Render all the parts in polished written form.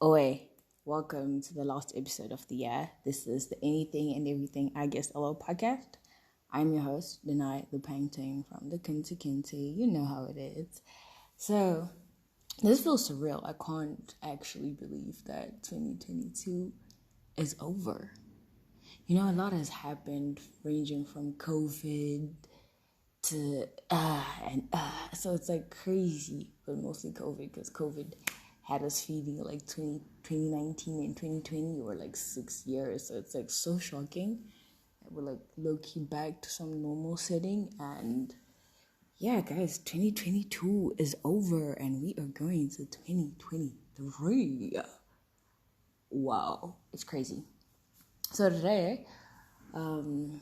Oi, welcome to the last episode of the year. This is the Anything and Everything I Guess Hello podcast. I'm your host, Denai the Painting from the Kinti Kinti. You know how it is. So, this feels surreal. I can't actually believe that 2022 is over. You know, a lot has happened, ranging from COVID to so it's like crazy, but mostly COVID, because COVID had us feeling like 2019 and 2020 were like 6 years. So it's like so shocking that we're like low-key back to some normal setting. And yeah, guys, 2022 is over and we are going to 2023. Wow, it's crazy. So today, I'm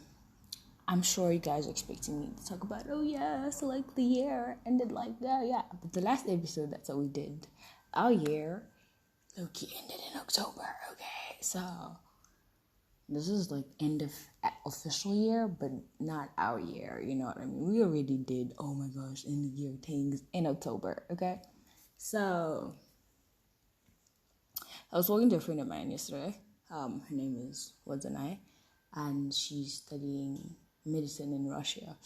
sure you guys are expecting me to talk about, oh yeah, so like the year ended like that, yeah. But the last episode, that's what we did. Our year, Loki ended in October, okay? So, this is like end of official year, but not our year, you know what I mean? We already did, oh my gosh, end of year things in October, okay? So, I was talking to a friend of mine yesterday. Her name is Wadzanai, and she's studying medicine in Russia.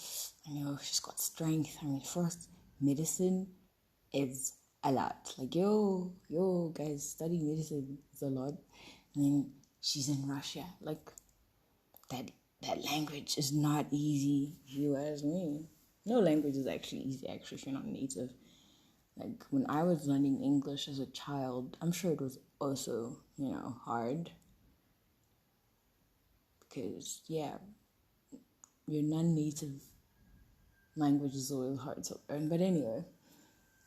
I know she's got strength. I mean, first, medicine is a lot. Like, yo, guys, studying medicine is a lot. And then she's in Russia. Like, that language is not easy, if you ask me. No language is actually easy, actually, if you're not native. Like, when I was learning English as a child, I'm sure it was also, hard. Because, yeah, your non-native language is always hard to learn. But anyway,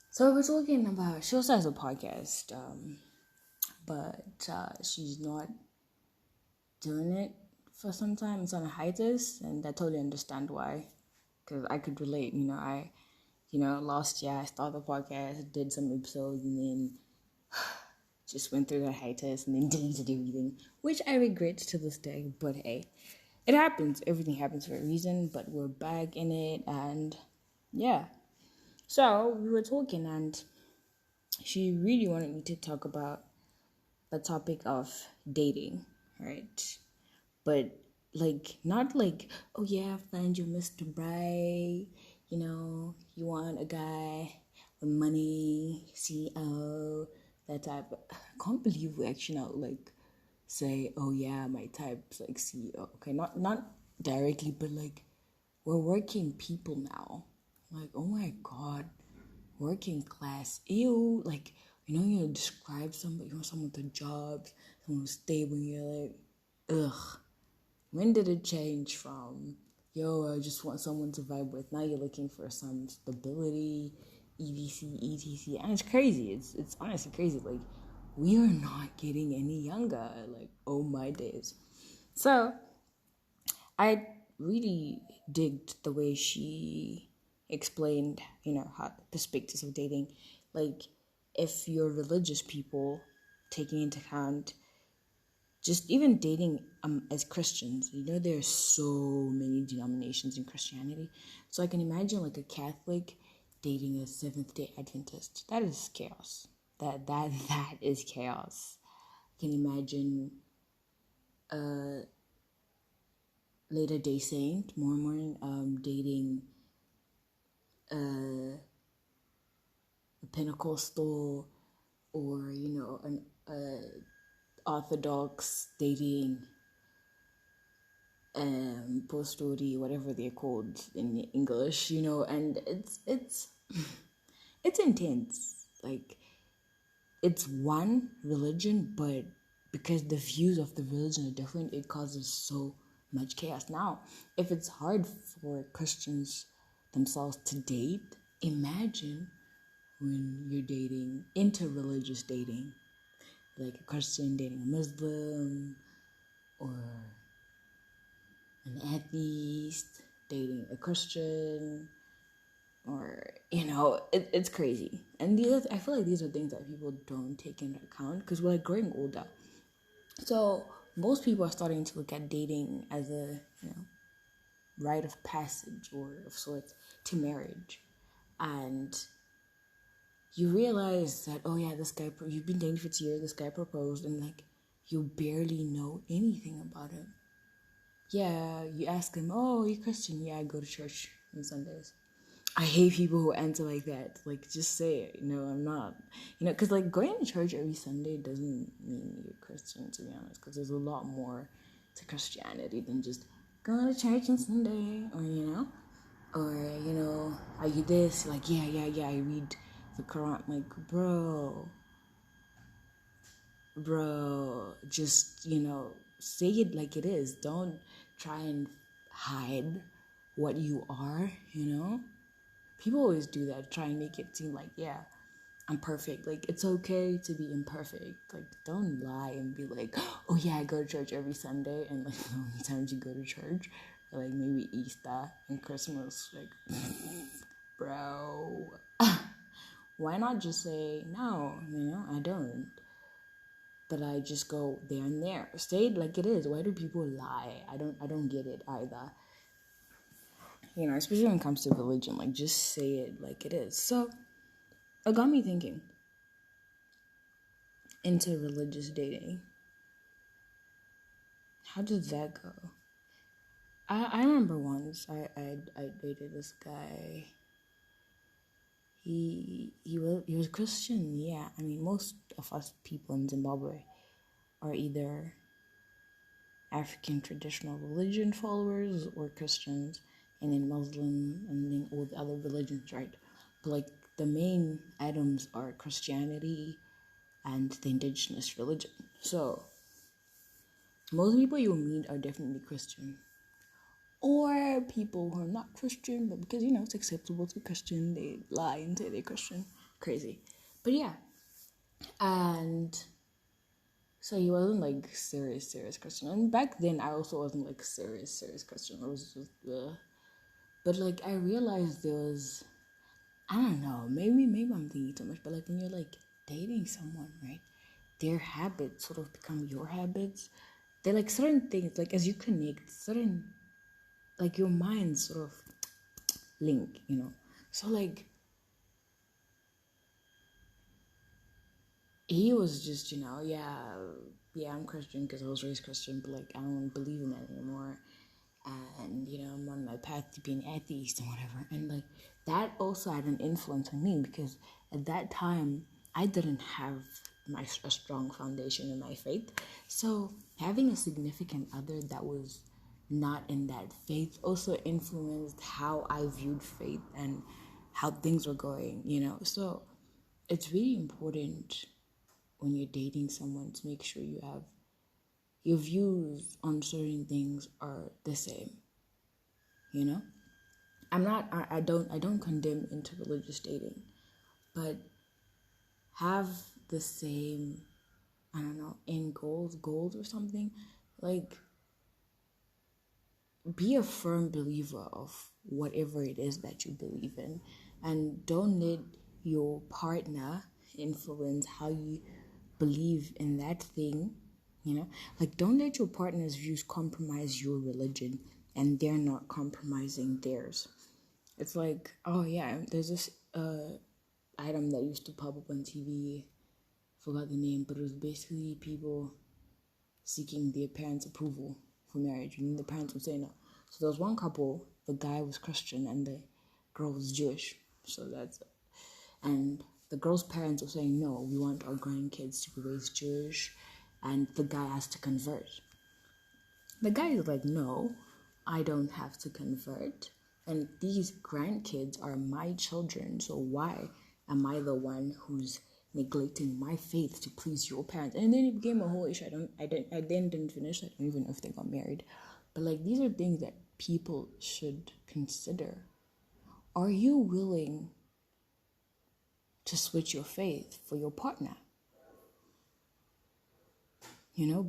so we're talking about, she also has a podcast, but she's not doing it for some time. It's on a hiatus, and I totally understand why. Because I could relate, last year I started the podcast, did some episodes, and then just went through the hiatus and then deleted everything, which I regret to this day, but hey, it happens. Everything happens for a reason, but we're back in it, and yeah. So we were talking, and she really wanted me to talk about the topic of dating, right? But like, not like, oh yeah, find your Mr. Right, you want a guy with money, CEO, that type. I can't believe we actually now like say, oh yeah, my type's like CEO. Okay, not directly, but like we're working people now. Like, oh my god, working class. Ew, like you describe somebody, someone with a job, someone who's stable, and you're like, ugh. When did it change from, yo, I just want someone to vibe with, now you're looking for some stability, etc. And it's crazy. It's honestly crazy. Like, we are not getting any younger. Like, oh my days. So, I really digged the way she explained, how the perspectives of dating. Like, if you're religious people, taking into account just even dating as Christians, there are so many denominations in Christianity. So I can imagine like a Catholic dating a Seventh-day Adventist. That is chaos. That is chaos. I can imagine a Latter-day Saint, Mormon, dating a Pentecostal, or an Orthodox dating postori, whatever they're called in English, and it's it's intense. Like, it's one religion, but because the views of the religion are different, it causes so much chaos. Now, if it's hard for Christians themselves to date, imagine when you're dating interreligious dating, like a Christian dating a Muslim, or an atheist dating a Christian, or it's crazy. And I feel like these are things that people don't take into account because we're like growing older. So most people are starting to look at dating as a rite of passage or of sorts to marriage. And you realize that, oh yeah, you've been dating for 2 years, this guy proposed, and like, you barely know anything about him. Yeah, you ask him, oh, are you Christian? Yeah, I go to church on Sundays. I hate people who answer like that. Like, just say it. No, I'm not. Because like going to church every Sunday doesn't mean you're Christian, to be honest. Because there's a lot more to Christianity than just going to church on Sunday, or are you this? Like, yeah, I read the Quran. Like, bro, just say it like it is. Don't try and hide what you are. People always do that, try and make it seem like, yeah, I'm perfect. Like, it's okay to be imperfect. Like, don't lie and be like, oh yeah, I go to church every Sunday, and like the only times you go to church are like maybe Easter and Christmas. Like, bro, why not just say no? I don't. But I just go there and there. Say it like it is. Why do people lie? I don't get it either. Especially when it comes to religion, like, just say it like it is. So it got me thinking into religious dating. How did that go? I remember once I dated this guy. He was Christian, yeah. I mean, most of us people in Zimbabwe are either African traditional religion followers or Christians, and then Muslim, and then all the other religions, right? But like the main items are Christianity and the indigenous religion. So most people you'll meet are definitely Christian, or people who are not Christian, but because it's acceptable to be Christian, they lie and say they're Christian. Crazy. But yeah, and so he wasn't like serious Christian. And back then I also wasn't like serious Christian. I was just but like I realized there was, I don't know, maybe I'm thinking too much, but like when you're like dating someone, right? Their habits sort of become your habits. They're like certain things, like as you connect, certain, like your minds sort of link, So like he was just, yeah, I'm Christian because I was raised Christian, but like I don't believe in that anymore. And I'm on my path to being atheist and whatever. And like that also had an influence on me because at that time I didn't have a strong foundation in my faith. So having a significant other that was not in that faith also influenced how I viewed faith and how things were going, So it's really important when you're dating someone to make sure your views on certain things are the same. I don't condemn interreligious dating, but have the same, I don't know, end goals or something. Like, be a firm believer of whatever it is that you believe in, and don't let your partner influence how you believe in that thing. Like, don't let your partner's views compromise your religion and they're not compromising theirs. It's like, oh yeah, there's this item that used to pop up on TV, forgot the name, but it was basically people seeking their parents' approval for marriage, and the parents would say no. So there was one couple, the guy was Christian and the girl was Jewish. So and the girl's parents were saying, no, we want our grandkids to be raised Jewish, and the guy has to convert. The guy is like, no, I don't have to convert, and these grandkids are my children, so why am I the one who's neglecting my faith to please your parents? And then it became a whole issue. I didn't finish. I don't even know if they got married, but like these are things that people should consider. Are you willing to switch your faith for your partner?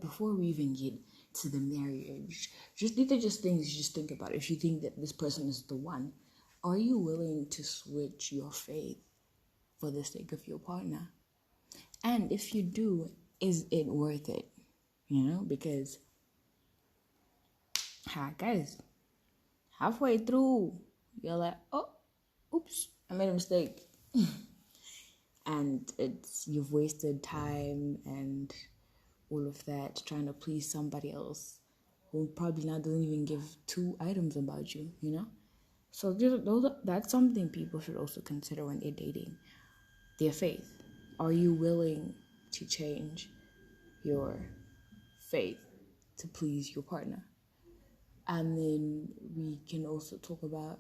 Before we even get to the marriage, these are just things you just think about. If you think that this person is the one, are you willing to switch your faith for the sake of your partner? And if you do, is it worth it? Because guys, halfway through, you're like, oh, oops, I made a mistake. and you've wasted time and all of that trying to please somebody else who probably now doesn't even give two items about you, you know? So that's something people should also consider when they're dating. Their faith. Are you willing to change your faith to please your partner? And then we can also talk about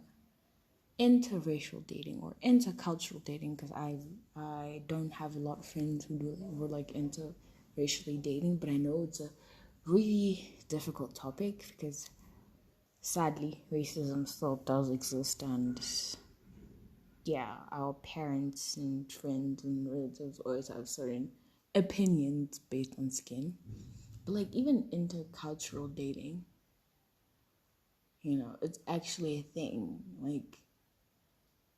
interracial dating or intercultural dating, because I don't have a lot of friends who were like interracially dating, but I know it's a really difficult topic because sadly racism still does exist, and yeah, our parents and friends and relatives always have certain opinions based on skin. But like even intercultural dating, it's actually a thing. Like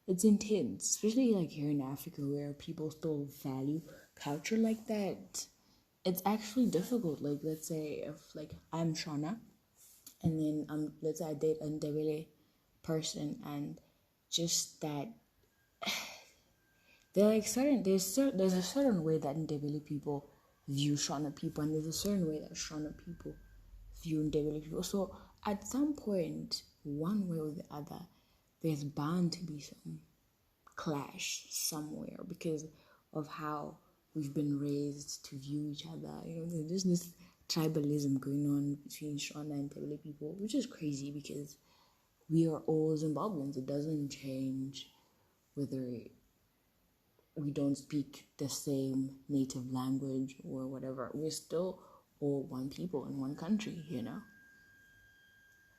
it's intense, especially like here in Africa where people still value culture like that. It's actually difficult. Like let's say if like I'm Shauna and then let's say I date a Ndebele person, and just that there's a certain way that Ndebele people view Shona people, and there's a certain way that Shona people view Ndebele people. So at some point, one way or the other, there's bound to be some clash somewhere because of how we've been raised to view each other. There's this tribalism going on between Shona and Ndebele people, which is crazy because we are all Zimbabweans. It doesn't change whether we don't speak the same native language or whatever. We're still all one people in one country,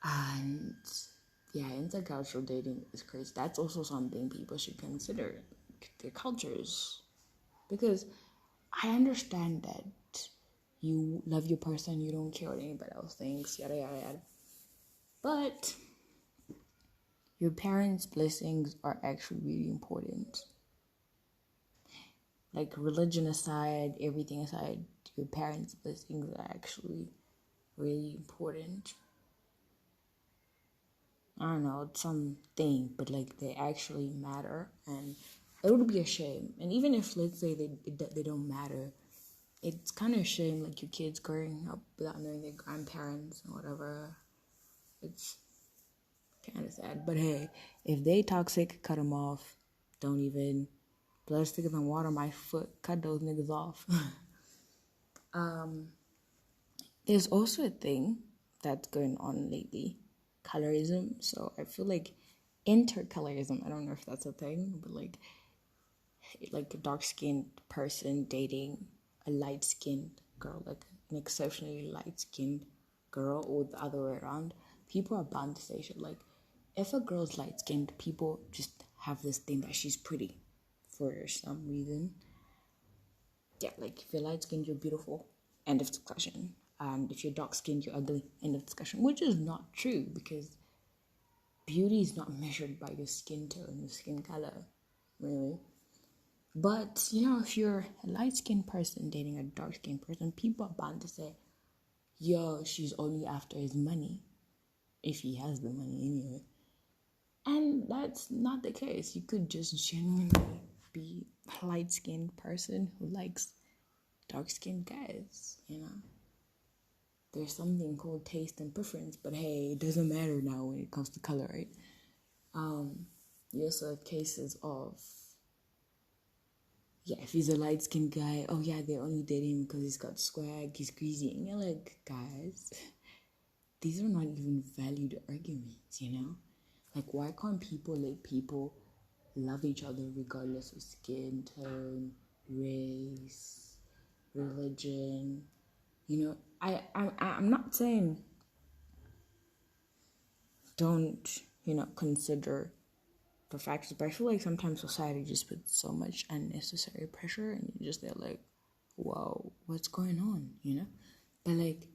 And yeah, intercultural dating is crazy. That's also something people should consider, their cultures. Because I understand that you love your person, you don't care what anybody else thinks, yada yada yada. But your parents' blessings are actually really important. Like religion aside, everything aside, your parents' blessings are actually really important. I don't know, it's something, but like they actually matter, and it would be a shame. And even if let's say they don't matter, it's kind of a shame like your kids growing up without knowing their grandparents or whatever. It's kind of sad. But hey, if they toxic, cut them off. Don't even blood thicker than water my foot. Cut those niggas off. There's also a thing that's going on lately, colorism. So I feel like intercolorism, I don't know if that's a thing, but like a dark-skinned person dating a light-skinned girl, like an exceptionally light-skinned girl, or the other way around, people are bound to say shit. Like if a girl's light-skinned, people just have this thing that she's pretty for some reason. Yeah, like if you're light-skinned, you're beautiful, end of discussion. And if you're dark-skinned, you're ugly, end of discussion. Which is not true, because beauty is not measured by your skin tone, your skin color, really. But, if you're a light-skinned person dating a dark-skinned person, people are bound to say, yo, she's only after his money, if he has the money anyway. And that's not the case. You could just genuinely be a light-skinned person who likes dark-skinned guys, There's something called taste and preference, but hey, it doesn't matter now when it comes to color, right? You also have cases of, if he's a light-skinned guy, they're only dating him because he's got swag, he's greasy. And you're like, guys, these are not even valued arguments, Like, why can't people let people love each other regardless of skin tone, race, religion? I'm not saying don't, consider the factors, but I feel like sometimes society just puts so much unnecessary pressure, and you're just there like, whoa, what's going on, But like,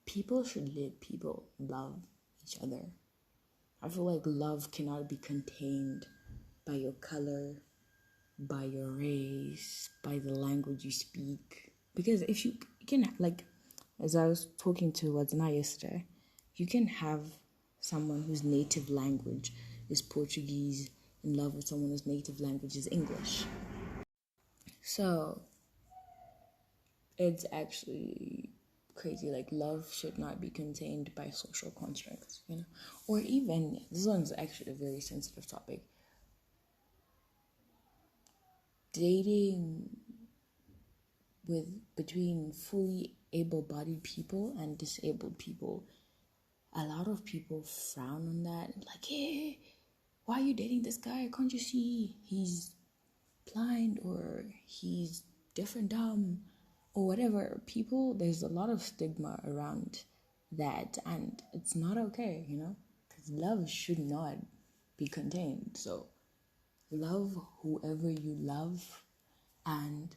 people should let people love each other. I feel like love cannot be contained by your color, by your race, by the language you speak. Because if you can, like, as I was talking to Wadzana yesterday, you can have someone whose native language is Portuguese in love with someone whose native language is English. So it's actually crazy. Like, love should not be contained by social constructs, Or even, this one's actually a very sensitive topic. Dating between fully able-bodied people and disabled people. A lot of people frown on that. Like, hey, why are you dating this guy? Can't you see he's blind or he's deaf and dumb or whatever? There's a lot of stigma around that, and it's not okay, because love should not be contained. So love whoever you love, and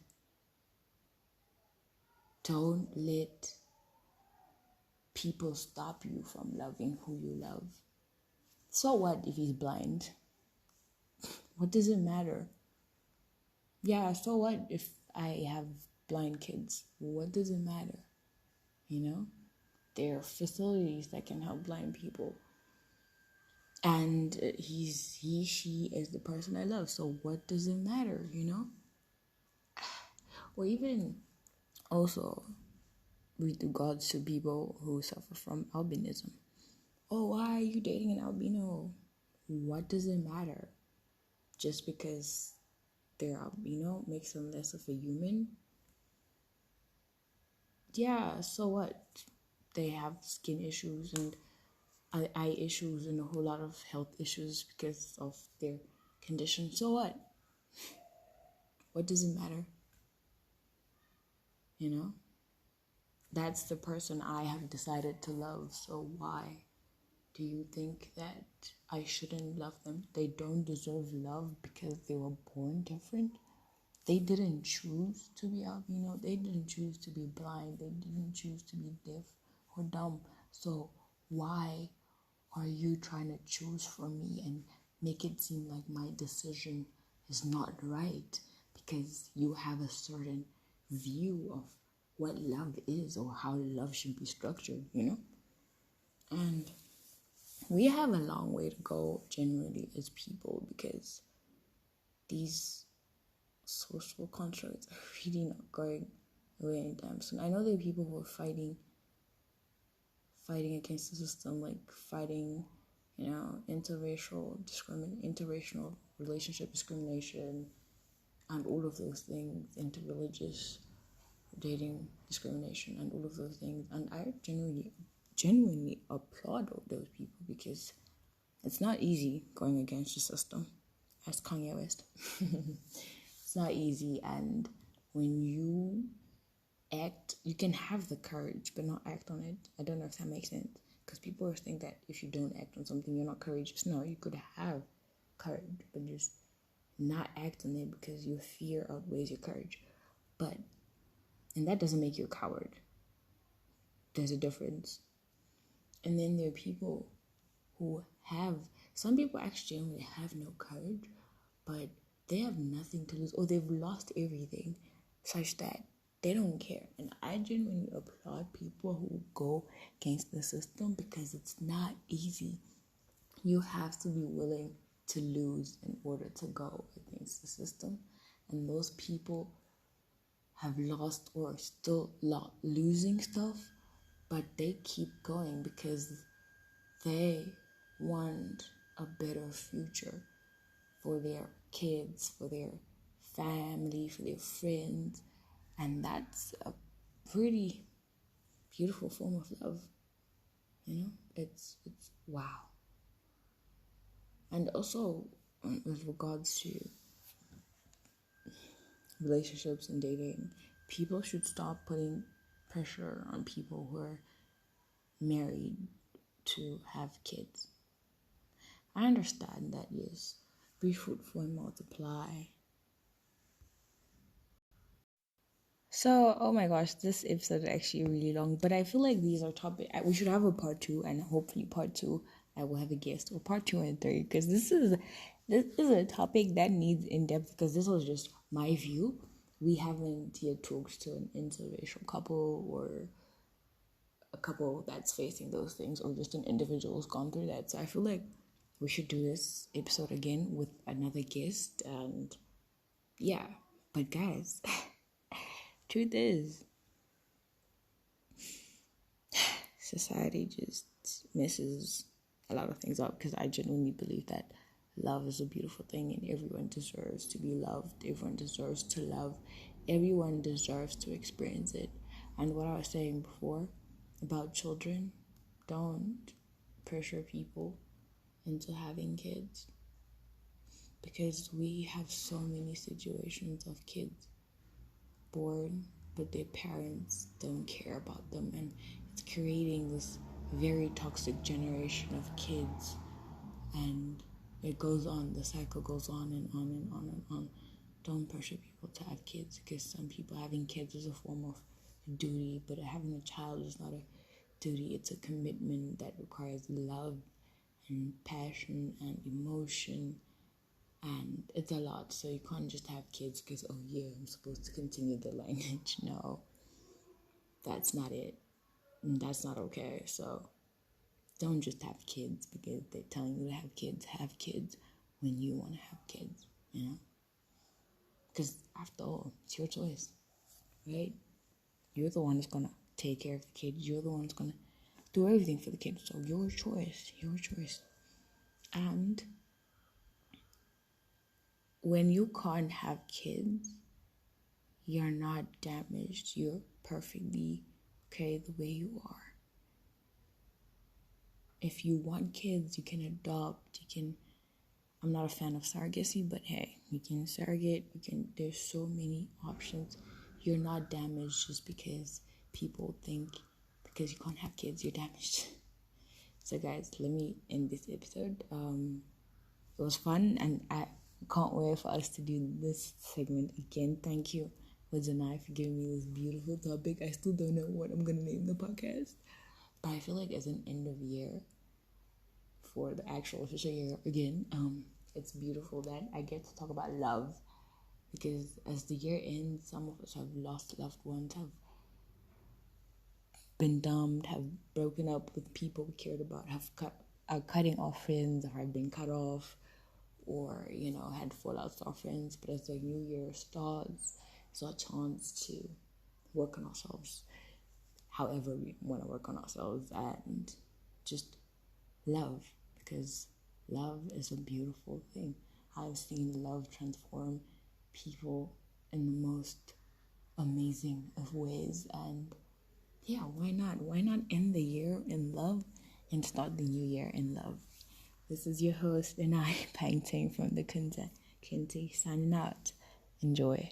don't let people stop you from loving who you love. So what if he's blind? What does it matter? Yeah, so what if I have blind kids? What does it matter? There are facilities that can help blind people. And she is the person I love. So what does it matter, Or even also with regards to people who suffer from albinism. Oh, why are you dating an albino? What does it matter? Just because they're albino makes them less of a human? Yeah, so what? They have skin issues and eye issues and a whole lot of health issues because of their condition. So what? What does it matter? That's the person I have decided to love. So why do you think that I shouldn't love them? They don't deserve love because they were born different. They didn't choose to be albino. They didn't choose to be blind. They didn't choose to be deaf or dumb. So why are you trying to choose for me and make it seem like my decision is not right because you have a certain view of what love is or how love should be structured, And we have a long way to go generally as people because these social constructs are really not going away anytime soon. I know there are people who are fighting against the system, like fighting, interracial relationship discrimination, and all of those things, interreligious dating discrimination, and all of those things. And I genuinely applaud all those people because it's not easy going against the system, as Kanye West. It's not easy, and when you act, you can have the courage but not act on it. I don't know if that makes sense, because people think that if you don't act on something you're not courageous. No, you could have courage but just not act on it because your fear outweighs your courage. And that doesn't make you a coward. There's a difference. And then there are people who some people actually generally have no courage, but they have nothing to lose, or they've lost everything such that they don't care. And I genuinely applaud people who go against the system because it's not easy. You have to be willing to lose in order to go against the system. And those people have lost or still losing stuff, but they keep going because they want a better future for their kids, for their family, for their friends. And that's a pretty beautiful form of love. It's wow. And also with regards to relationships and dating, people should stop putting pressure on people who are married to have kids. I understand that, yes, be fruitful and multiply. So, oh my gosh, this episode is actually really long, but I feel like these are topics we should have a part 2, and hopefully part 2 I will have a guest, or part 2 and 3, because this is a topic that needs in-depth, because this was just my view. We haven't yet talked to an interracial couple or a couple that's facing those things, or just an individual who's gone through that. So I feel like we should do this episode again with another guest, and yeah. But guys, truth is, society just messes a lot of things up, because I genuinely believe that love is a beautiful thing and everyone deserves to be loved. Everyone deserves to love. Everyone deserves to experience it. And what I was saying before about children, don't pressure people into having kids, because we have so many situations of kids born but their parents don't care about them, and it's creating this very toxic generation of kids, and it goes on, the cycle goes on and on and on and on. Don't pressure people to have kids, because some people, having kids is a form of duty, but having a child is not a duty. It's a commitment that requires love and passion and emotion, and it's a lot. So you can't just have kids because, oh yeah, I'm supposed to continue the lineage. No, that's not it, and that's not okay. So don't just have kids because they're telling you to have kids. Have kids when you want to have kids, because after all, it's your choice, right? You're the one that's gonna take care of the kids. You're the one that's gonna do everything for the kids. So your choice. And when you can't have kids, you're not damaged. You're perfectly okay the way you are. If you want kids, you can adopt. I'm not a fan of surrogacy, but hey, you can surrogate. There's so many options. You're not damaged just because people think because you can't have kids, you're damaged. So guys, let me end this episode. It was fun, and I can't wait for us to do this segment again. Thank you, Wadzanai, for giving me this beautiful topic. I still don't know what I'm gonna name the podcast, but I feel like as an end of year for the actual official year again, it's beautiful that I get to talk about love, because as the year ends, some of us have lost loved ones, have been dumped, have broken up with people we cared about, are cutting off friends, or have been cut off, or had fallouts with our friends. But as the new year starts, it's our chance to work on ourselves, however we want to work on ourselves, and just love, because love is a beautiful thing. I've seen love transform people in the most amazing of ways, and yeah, why not end the year in love and start the new year in love. This is your host and I, Painting from the Kente, signing out. Enjoy.